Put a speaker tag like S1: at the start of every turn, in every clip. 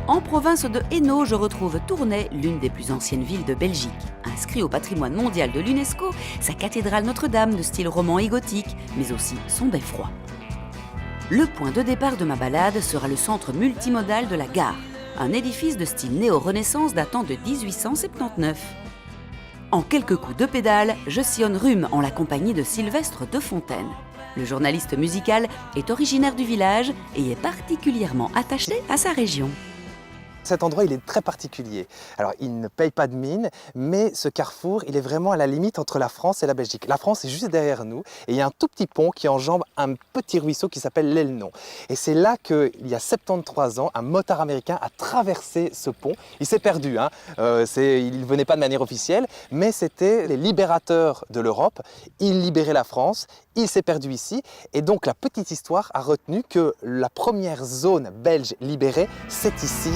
S1: En province de Hainaut, je retrouve Tournai, l'une des plus anciennes villes de Belgique. Inscrit au patrimoine mondial de l'UNESCO, sa cathédrale Notre-Dame de style roman et gothique, mais aussi son beffroi. Le point de départ de ma balade sera le centre multimodal de la gare, un édifice de style néo-renaissance datant de 1879. En quelques coups de pédale, je sillonne Rhume en la compagnie de Sylvestre Defontaine. Le journaliste musical est originaire du village et est particulièrement attaché à sa région.
S2: Cet endroit, il est très particulier. Alors, il ne paye pas de mine, mais ce carrefour, il est vraiment à la limite entre la France et la Belgique. La France est juste derrière nous et il y a un tout petit pont qui enjambe un petit ruisseau qui s'appelle l'Elnon. Et c'est là qu'il y a 73 ans, un motard américain a traversé ce pont. Il s'est perdu, hein. Il ne venait pas de manière officielle, mais c'était les libérateurs de l'Europe. Il libérait la France, il s'est perdu ici. Et donc, la petite histoire a retenu que la première zone belge libérée, c'est ici.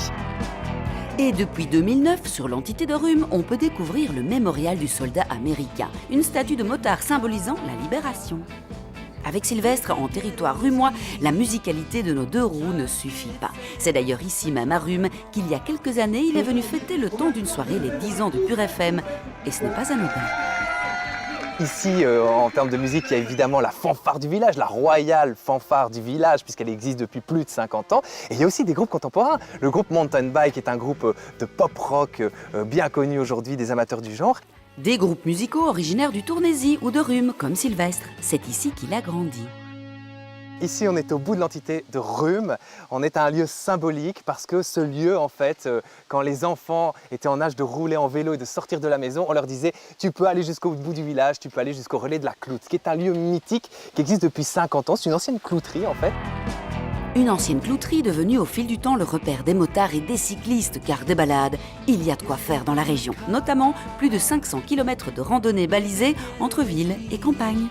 S1: Et depuis 2009, sur l'entité de Rhume, on peut découvrir le mémorial du soldat américain, une statue de motard symbolisant la libération. Avec Sylvestre, en territoire rhumois, la musicalité de nos deux roues ne suffit pas. C'est d'ailleurs ici même à Rhume qu'il y a quelques années, il est venu fêter le temps d'une soirée les 10 ans de Pure FM. Et ce n'est pas anodin.
S2: Ici, en termes de musique, il y a évidemment la fanfare du village, la royale fanfare du village, puisqu'elle existe depuis plus de 50 ans. Et il y a aussi des groupes contemporains. Le groupe Mountain Bike est un groupe de pop-rock bien connu aujourd'hui des amateurs du genre.
S1: Des groupes musicaux originaires du Tournaisis ou de Rhume, comme Sylvestre. C'est ici qu'il a grandi.
S2: Ici, on est au bout de l'entité de Rhume. On est à un lieu symbolique parce que ce lieu, en fait, quand les enfants étaient en âge de rouler en vélo et de sortir de la maison, on leur disait « tu peux aller jusqu'au bout du village, tu peux aller jusqu'au relais de la Cloute », qui est un lieu mythique qui existe depuis 50 ans. C'est une ancienne clouterie, en fait.
S1: Une ancienne clouterie devenue au fil du temps le repère des motards et des cyclistes, car des balades, il y a de quoi faire dans la région. Notamment plus de 500 km de randonnées balisées entre ville et campagne.